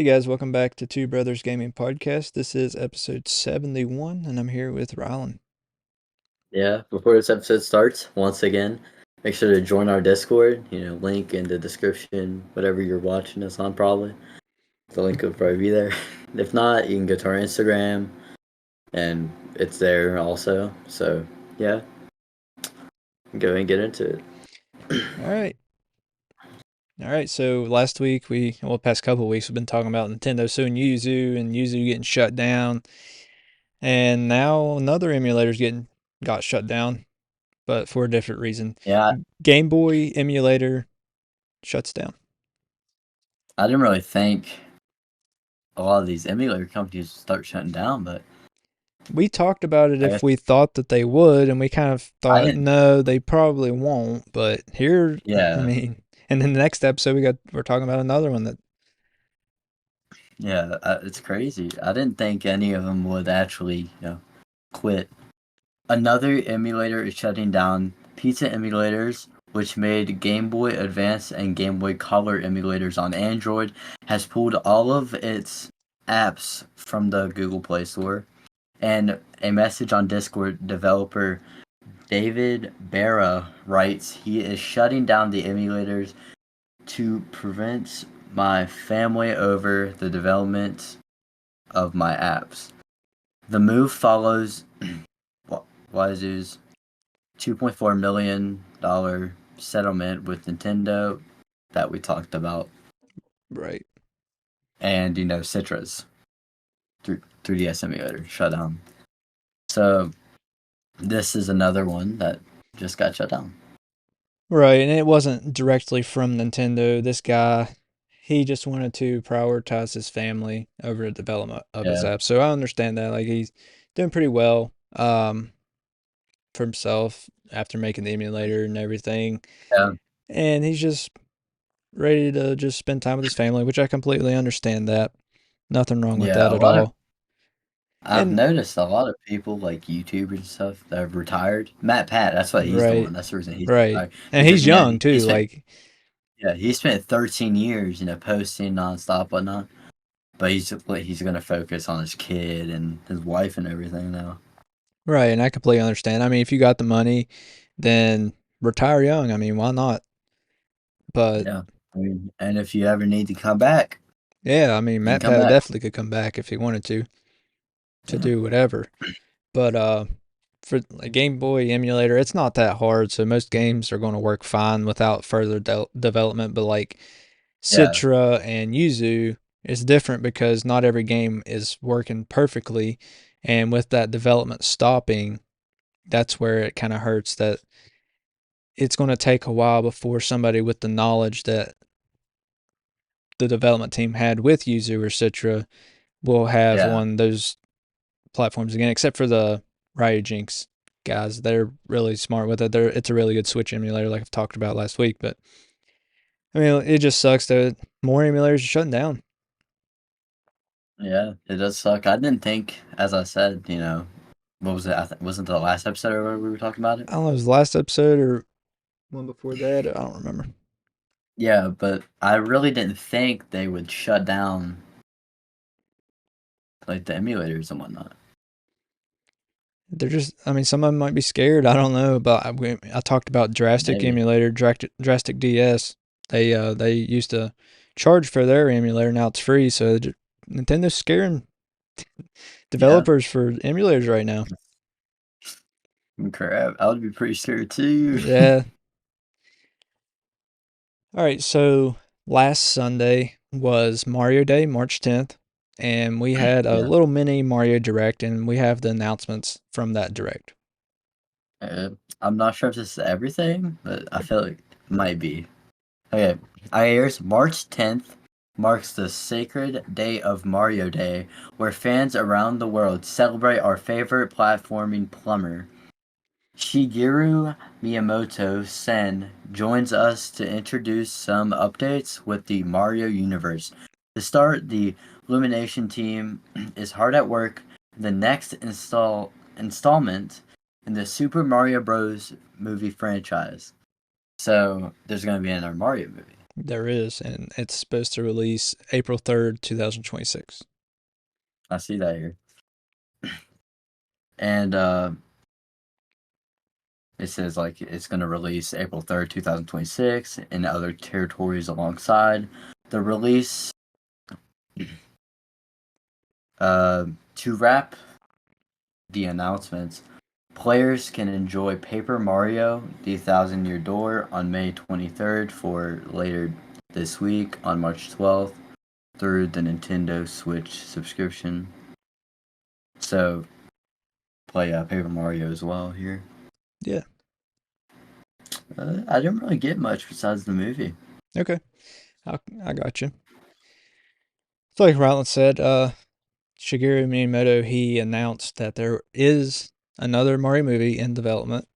Hey guys, welcome back to Two Brothers Gaming Podcast. This is episode 71, and I'm here with Rylan. Yeah, before this episode starts, once again, make sure to join our Discord. Link in the description, whatever you're watching us on, probably. The link will probably be there. If not, you can go to our Instagram, and it's there also. So, yeah, go and get into it. All right. All right, so last week, past couple of weeks, we've been talking about Nintendo suing Yuzu and Yuzu getting shut down. And now another emulator's got shut down, but for a different reason. Yeah, Gameboy Emulator shuts down. I didn't really think a lot of these emulator companies would start shutting down, but We talked about it I if guess we thought that they would, and we kind of I thought, didn't. no, they probably won't. But here, I Yeah, mean, and then the next episode, we're talking about another one that. yeah, it's crazy. I didn't think any of them would actually, quit. Another emulator is shutting down. Pizza Emulators, which made Game Boy Advance and Game Boy Color emulators on Android, has pulled all of its apps from the Google Play Store. And a message on Discord, developer David Barra writes he is shutting down the emulators to prevent my family over the development of my apps. The move follows Wazoo's $2.4 million settlement with Nintendo that we talked about. Right. And, Citra's 3DS emulator shut down. So, this is another one that just got shut down. Right, and it wasn't directly from Nintendo. This guy, he just wanted to prioritize his family over the development of his Yeah. app. So I understand that. Like he's doing pretty well for himself after making the emulator and everything. Yeah. And he's just ready to just spend time with his family, which I completely understand that. Nothing wrong with Yeah. that at all. I've And noticed a lot of people like YouTubers and stuff that have retired. Matt Pat, that's why he's the right, one. That's the reason he's right. retired. And Because, he's young he too. spent, Like he spent 13 years, posting nonstop, whatnot. But he's gonna focus on his kid and his wife and everything now. right, and I completely understand. I mean, if you got the money, then retire young. I mean, why not? But Yeah, I mean, and if you ever need to come back, yeah, I mean, you can Matt come Pat back. definitely could come back if he wanted to Yeah, do whatever. But for a Game Boy emulator, it's not that hard. So most games are going to work fine without further development. But like yeah, Citra and Yuzu, it's different because not every game is working perfectly, and with that development stopping, that's where it kind of hurts. That it's going to take a while before somebody with the knowledge that the development team had with Yuzu or Citra will have yeah, one of those platforms again, except for the Ryujinx guys. They're really smart with it. It's a really good Switch emulator, like I've talked about last week. But I mean, it just sucks that more emulators are shutting down. yeah. It does suck. I didn't think, as I said, what was it? Wasn't the last episode or where we were talking about it? I don't know if it was the last episode or one before that. I don't remember. Yeah, but I really didn't think they would shut down like the emulators and whatnot. They're just, I mean, some of them might be scared. I don't know. But I talked about Drastic Maybe. Emulator, Drastic DS. They used to charge for their emulator. Now it's free. So Nintendo's scaring Yeah. developers for emulators right now. Crap. I would be pretty scared too. Yeah. All right. So last Sunday was Mario Day, March 10th, and we had a Yeah. little mini Mario Direct, and we have the announcements from that Direct. I'm not sure if this is everything, but I feel like it might be. Okay, here's March 10th marks the sacred day of Mario Day, where fans around the world celebrate our favorite platforming plumber. Shigeru Miyamoto Sen joins us to introduce some updates with the Mario universe. To start, the Illumination team is hard at work on the next installment in the Super Mario Bros. Movie franchise. So there's going to be another Mario movie. There is, and it's supposed to release April 3rd, 2026. I see that here. And it says like it's going to release April 3rd, 2026 in other territories alongside. The release to wrap the announcements, players can enjoy Paper Mario: The Thousand Year Door on May 23rd for later this week on March 12th through the Nintendo Switch subscription. So play Paper Mario as well here. Yeah. I didn't really get much besides the movie. Okay. I got you. So like Rylan said, Shigeru Miyamoto, he announced that there is another Mario movie in development.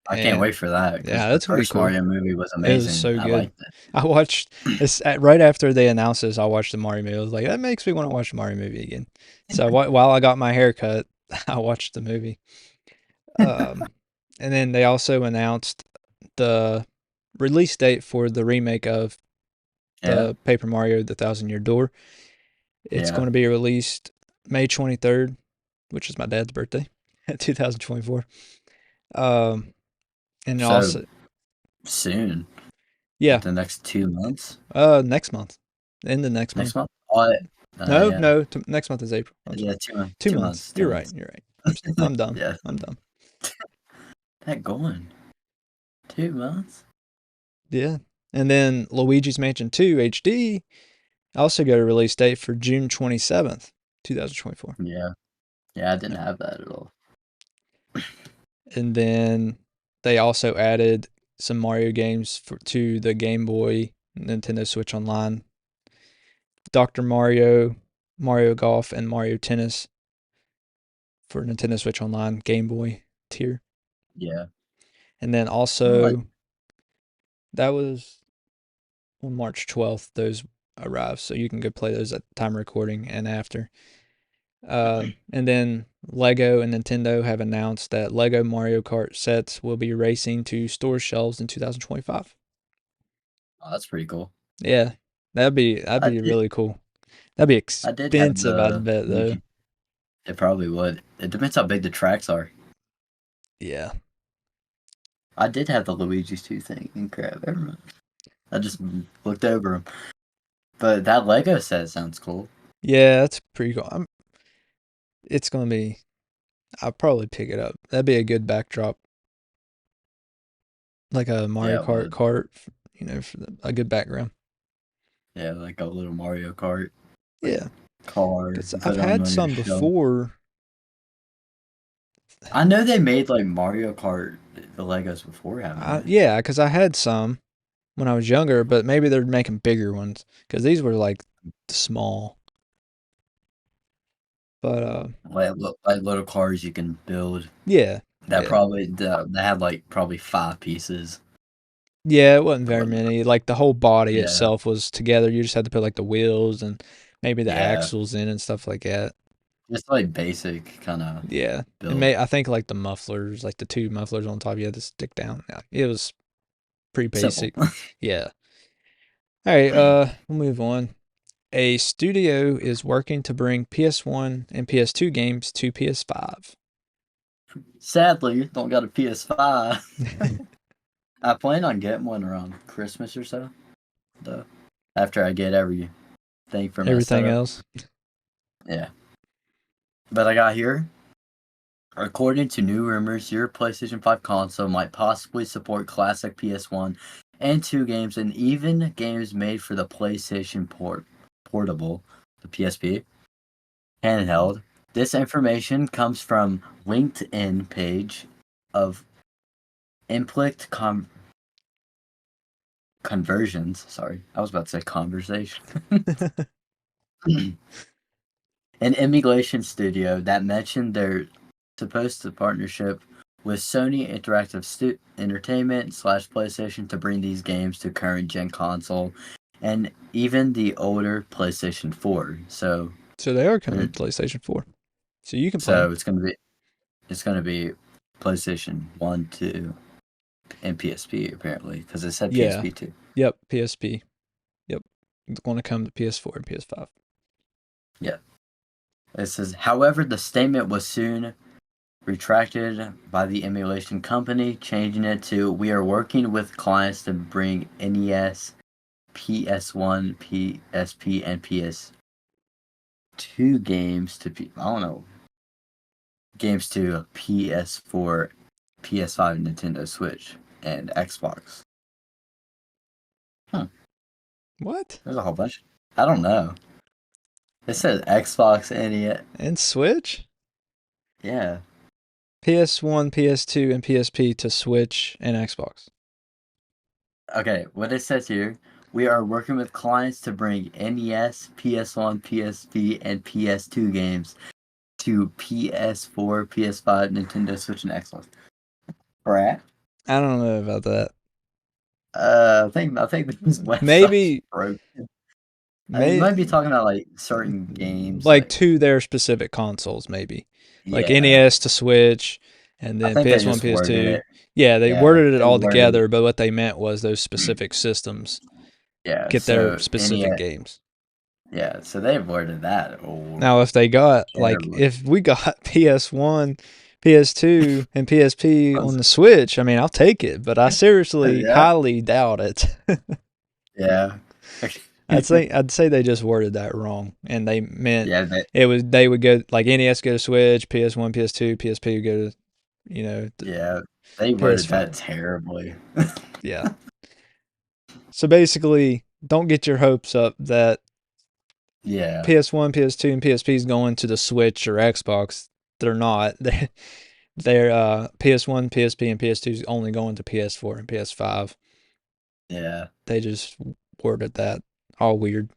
I can't And wait for that because yeah, the that's gonna be first cool. Mario movie was It was amazing. so I good. liked it. I watched this right after they announced this. I watched the Mario movie. I was like, that makes me want to watch the Mario movie again. So while I got my hair cut, I watched the movie. Um, and then they also announced the release date for the remake of Yeah, the Paper Mario: The Thousand Year Door. It's yeah. going to be released May 23rd, which is my dad's birthday, 2024. Um, and So also, soon, yeah, like the next 2 months, next month, in the next month. next month. Oh, No, yeah, no, next month is April. I'm yeah. sorry. 2 months, 2 2 months. months, two You're right. months. You're right. I'm dumb. Yeah, I'm dumb. that going 2 months. Yeah. And then Luigi's Mansion 2 HD also got a release date for June 27th, 2024. Yeah, yeah. I didn't Yep. have that at all. And then they also added some Mario games to the Game Boy, Nintendo Switch Online. Dr. Mario, Mario Golf, and Mario Tennis for Nintendo Switch Online Game Boy tier. Yeah, And then I like. also, that was on March 12th, those arrived. So you can go play those at time recording and after. And then Lego and Nintendo have announced that Lego Mario Kart sets will be racing to store shelves in 2025. Oh, that's pretty cool. Yeah, that'd I be did. really cool. That'd be I did have expensive, I'd the bet though. Luigi. It probably would. It depends how big the tracks are. Yeah, I did have the Luigi's 2 thing and crap. I just looked over them. But that Lego set sounds cool. yeah, that's pretty cool. It's gonna be. I'll probably pick it up. That'd be a good backdrop, like a Yeah, Mario it Kart would. cart. For a good background. Yeah, like a little Mario Kart, like Yeah, car. because You I've put it on had one of your some shelf. before. I know they made like Mario Kart the Legos before, haven't they? Yeah, because I had some when I was younger, but maybe they're making bigger ones because these were like small. But Like little cars you can build. yeah, That yeah, probably that had like probably 5 pieces. yeah. It wasn't That very wasn't- many. Like the whole body Yeah, itself was together. You just had to put like the wheels and maybe the yeah. axles in and stuff like that. Just like basic kind of Yeah, and build. I think like the mufflers, like the two mufflers on top, you had to stick down. Yeah, it was pretty Simple. basic. Yeah. All right. We'll move on. A studio is working to bring PS1 and PS2 games to PS5. Sadly, don't got a PS5. I plan on getting one around Christmas or so, though. After I get everything for my Everything setup. else. Yeah. But I got here. According to new rumors, your PlayStation 5 console might possibly support classic PS1 and 2 games and even games made for the PlayStation Portable, the PSP, handheld. This information comes from LinkedIn page of Implict Conversions. Sorry, I was about to say conversation. An emulation studio that mentioned their supposed to partnership with Sony Interactive Entertainment slash PlayStation to bring these games to current gen console and even the older PlayStation 4. So they are coming They're- to PlayStation 4. So you can play them. so it's gonna be PlayStation 1, 2, and PSP apparently because it said Yeah. PSP too. Yep. PSP. Yep. It's going to come to PS4 and PS5. Yeah. It says, however, the statement was soon retracted by the emulation company, changing it to, we are working with clients to bring NES, PS1, PSP, and PS2 games to I don't know, games to PS4, PS5, Nintendo Switch, and Xbox. Huh. What? There's a whole bunch. I don't know. It says Xbox and it. And Switch? Yeah. PS1, PS2, and PSP to Switch and Xbox. Okay, what it says here, we are working with clients to bring NES, PS1, PSP, and PS2 games to PS4, PS5, Nintendo Switch, and Xbox. Right? I don't know about that. I think this website's Maybe, broken. I mean, you might be may talking about like certain games, like like to their specific consoles, maybe like yeah. NES to Switch, and I then think they PS1, just worded PS2. it. Yeah, they Yeah, worded it they all worded together, but what they meant was those specific systems yeah. get their So specific NES, games. yeah. So they worded that or Now, if they got like terribly. if we got PS1, PS2, and PSP I on was- the Switch, I mean, I'll take it, but I seriously Yeah, highly doubt it. yeah, I'd say they just worded that wrong, and they meant yeah. they would go like NES go to Switch, PS1, PS2, PSP would go to Yeah, they worded that PS5. terribly. Yeah. So basically, don't get your hopes up that Yeah, PS1, PS2, and PSP is going to the Switch or Xbox. They're not. They're PS1, PSP, and PS2 is only going to PS4 and PS5. yeah. They just worded that all weird.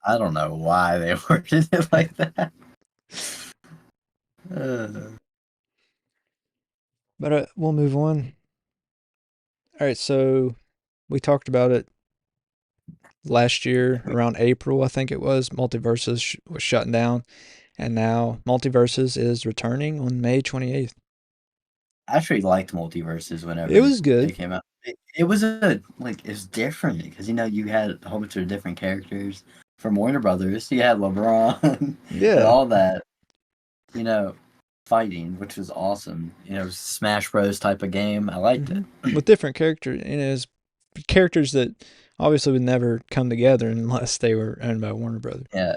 I don't know why they worded it like that. Uh, But we'll move on. All right, so we talked about it last year around April, I think it was. Multiversus was shutting down, and now Multiversus is returning on May 28th. I actually liked Multiverses It whenever was good. it came out. It was a like it's different because you had a whole bunch of different characters from Warner Brothers. You had LeBron and Yeah. all that. You know, fighting, which was awesome. Smash Bros type of game. I liked hmm it. With different characters, and it's characters that obviously would never come together unless they were owned by Warner Brothers. Yeah,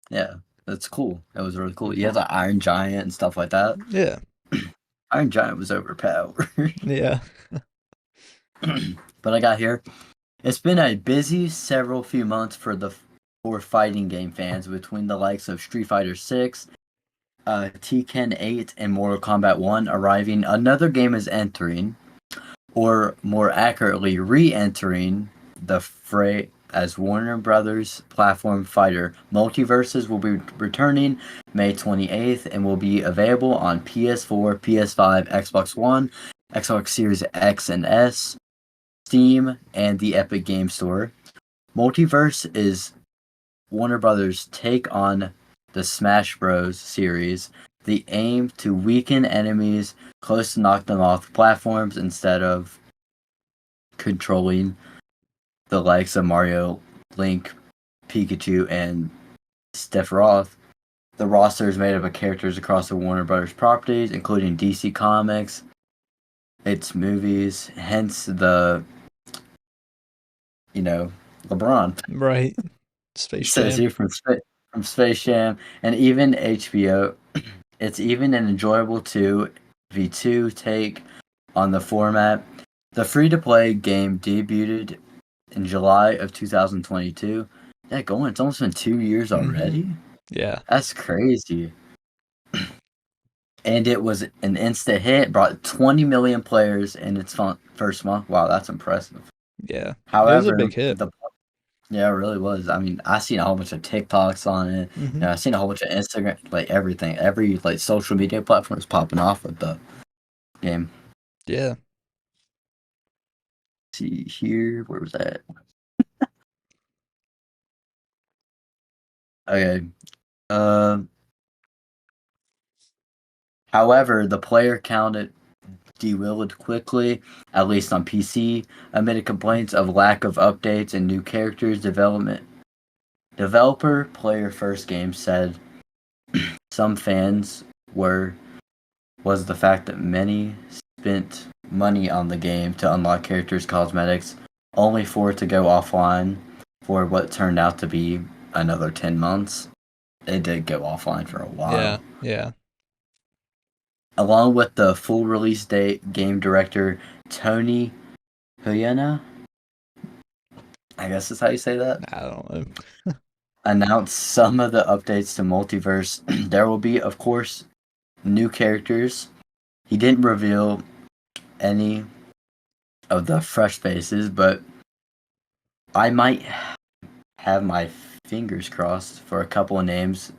yeah, that's cool. That was really cool. You had the Iron Giant and stuff like that. Yeah. Iron Giant was overpowered. Yeah. But I got here. It's been a busy several few months for fighting game fans between the likes of Street Fighter 6, Tekken 8, and Mortal Kombat 1 arriving. Another game is entering, or more accurately, re-entering the fray as Warner Brothers platform fighter. Multiverses will be returning May 28th and will be available on PS4, PS5, Xbox One, Xbox Series X and S, Steam, and the Epic Game Store. Multiverse is Warner Brothers' take on the Smash Bros. Series. The aim to weaken enemies close to knock them off platforms instead of controlling the likes of Mario, Link, Pikachu, and Sephiroth. The roster is made up of characters across the Warner Brothers properties, including DC Comics, its movies, hence LeBron. Right. It Space says Jam. here from Space Jam and even HBO. It's even an enjoyable 2v2 take on the format. The free-to-play game debuted in July of 2022. Yeah, it's almost been 2 years hmm already. Yeah. That's crazy. And it was an instant hit, brought 20 million players in its first month. Wow, that's impressive. Yeah. It was a However, big hit. yeah, it really was. I mean, I seen a whole bunch of TikToks on it. hmm I seen a whole bunch of Instagram, like everything, every like social media platform is popping off with the game. Yeah. See here, where was that? Okay. Uh, however, the player counted. derailed quickly, at least on PC, amid complaints of lack of updates and new characters development. Developer Player First Games said some fans were was the fact that many spent money on the game to unlock characters' cosmetics, only for it to go offline for what turned out to be another 10 months. It did go offline for a Yeah, while. yeah. Along with the full release date, game director Tony Huyana, I guess is how you say that, I don't know. announced some of the updates to Multiverse. There will be, of course, new characters. He didn't reveal any of the fresh faces, but I might have my fingers crossed for a couple of names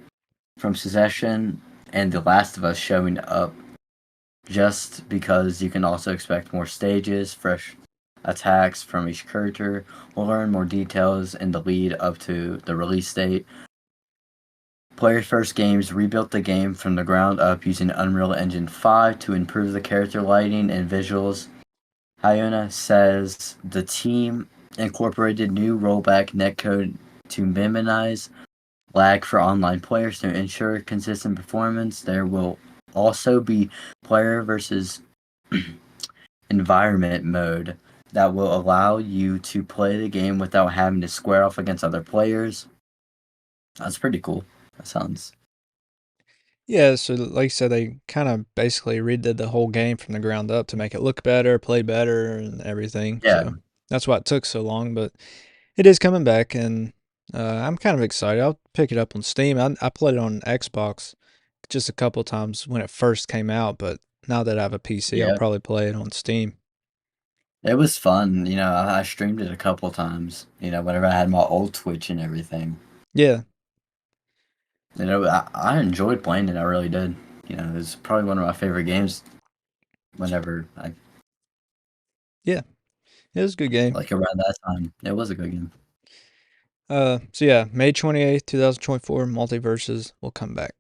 from Succession and The Last of Us showing up, just because you can also expect more stages, fresh attacks from each character. We'll learn more details in the lead up to the release date. Player First Games rebuilt the game from the ground up using Unreal Engine 5 to improve the character lighting and visuals. Hyuna says the team incorporated new rollback netcode to minimize lag for online players to ensure consistent performance. There will also be player versus environment mode that will allow you to play the game without having to square off against other players. That's pretty cool. That sounds. Yeah, so like I said, they kind of basically redid the whole game from the ground up to make it look better, play better, and everything. Yeah, So that's why it took so long, but it is coming back, and I'm kind of excited. I'll pick it up on Steam. I played it on Xbox just a couple times when it first came out, but now that I have a PC, I'll yeah. probably play it on Steam. It was fun. I streamed it a couple times, whenever I had my old Twitch and everything. Yeah, I enjoyed playing it. I really did. It was probably one of my favorite games whenever I, yeah, it was a good game. like around that time. It was a good game. So yeah, May 28th, 2024, Multiverses will come back.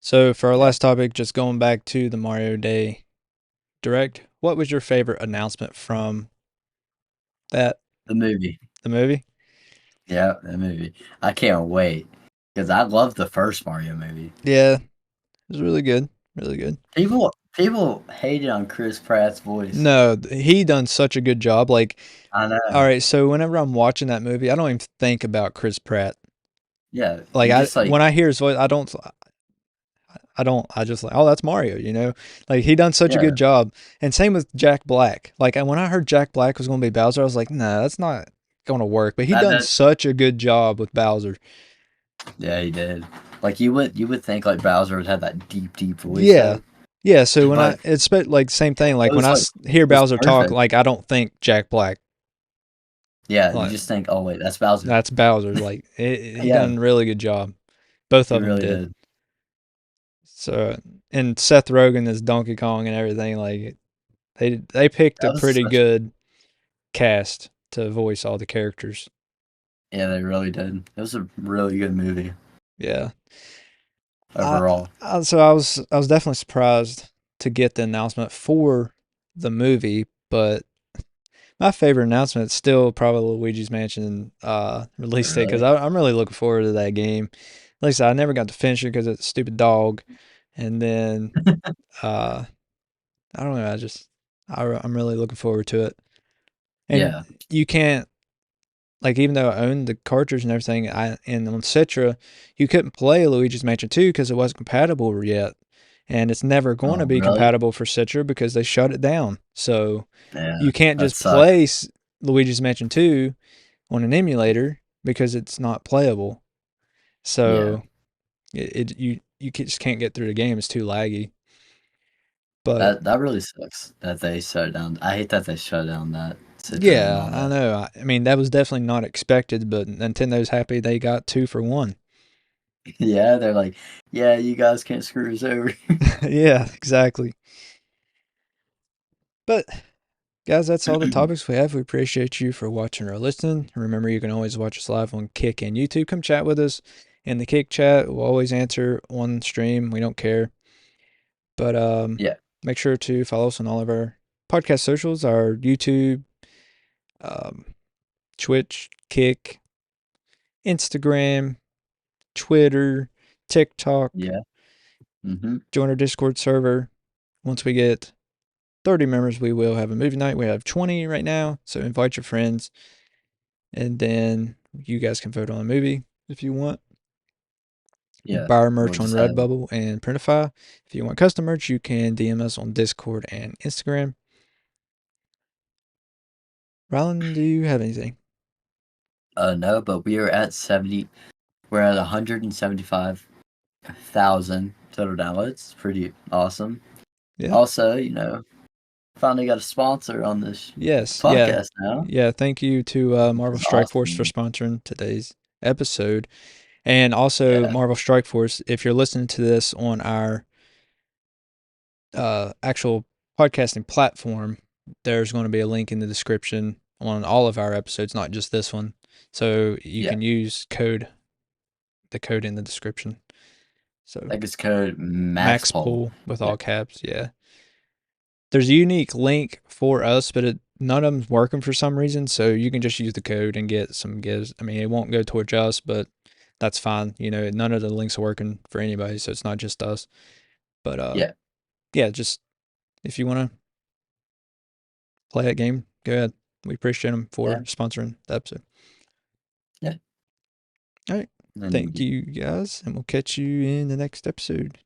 So for our Yeah. last topic, just going back to the Mario Day Direct, what was your favorite announcement from that The movie. the movie? Yeah, the movie. I can't wait because I love the first Mario movie. Yeah, it was really good, really good. People hated on Chris Pratt's voice. No, he done such a good job. Like, I all know. right, so whenever I'm watching that movie, I don't even think about Chris Pratt. Yeah, Like, you I just like when I hear his voice, I just like, oh, that's Mario, you know? Like, he done such a yeah good job. And same with Jack Black. Like, when I heard Jack Black was going to be Bowser, I was like, nah, that's not going to work. But he that, done that such a good job with Bowser. yeah he did. Like you would think like Bowser would have that deep voice Yeah. though, Yeah, so when but it's like same thing. it Like when was like hear it was Bowser talk, perfect. like I don't think Jack Black. Yeah, you Like just think, oh wait, that's Bowser. that's Bowser. Like he Yeah, done a really good job. Both he of them really did. did. So and Seth Rogen is Donkey Kong and everything. Like they picked a That was pretty such. good cast to voice all the characters. Yeah, they really did. It was a really good movie Yeah. I, overall. so I was definitely surprised to get the announcement for the movie, but my favorite announcement is still probably Luigi's Mansion release date because Really? I'm really looking forward to that game. At least I never got to finish it because it's a stupid dog, and then uh, I don't know. I'm really looking forward to it. And Yeah. you can't like even though I owned the cartridge and everything, and on Citra, you couldn't play Luigi's Mansion 2 because it wasn't compatible yet, and it's never going to Oh, be really? compatible for Citra because they shut it down. So Yeah, you can't that just sucks. play Luigi's Mansion 2 on an emulator because it's not playable. Yeah, So you just can't get through the game. It's too laggy. But that really sucks that they shut down. I hate that they shut down that Citra and yeah, all I that. know. I mean, that was definitely not expected, but Nintendo's happy they got two for one. Yeah, they're like, yeah, you guys can't screw us over. Yeah, exactly. But guys, that's all the topics we have. We appreciate you for watching or listening. Remember, you can always watch us live on Kick and YouTube. Come chat with us in the Kick chat. We'll always answer on stream. We don't care. But Yeah, Make sure to follow us on all of our podcast socials, our YouTube, um, Twitch, Kick, Instagram, Twitter, TikTok. Yeah. Mm-hmm. Join our Discord server. Once we get 30 members, we will have a movie night. We have 20 right now, so invite your friends, and then you guys can vote on a movie if you want. Yeah. Buy our We'll merch on just have Redbubble and Printify. If you want custom merch, you can DM us on Discord and Instagram. Rylan, do you have anything? no, but we are at 70. We're at 175,000 total downloads. Pretty awesome. Yeah. Also, finally got a sponsor on this Yes. Yeah. podcast now, Yeah. Thank you to which Marvel is Strike Force for awesome. sponsoring today's episode. And also, Yeah. Marvel Strike Force, if you're listening to this on our actual podcasting platform, there's going to be a link in the description on all of our episodes, not just this one. So you Yeah. can use the code in the description. So Like it's code Max MAXPOL. Pool with Yeah. all caps. Yeah. There's a unique link for us, but none of them's working for some reason. So you can just use the code and get some gives. I mean, it won't go towards us, but that's fine. None of the links are working for anybody, so it's not just us. But Yeah. yeah, just if you want to play that game, go ahead. We appreciate them for Yeah. sponsoring the episode. Yeah. All right. Thank And you guys, and we'll catch you in the next episode.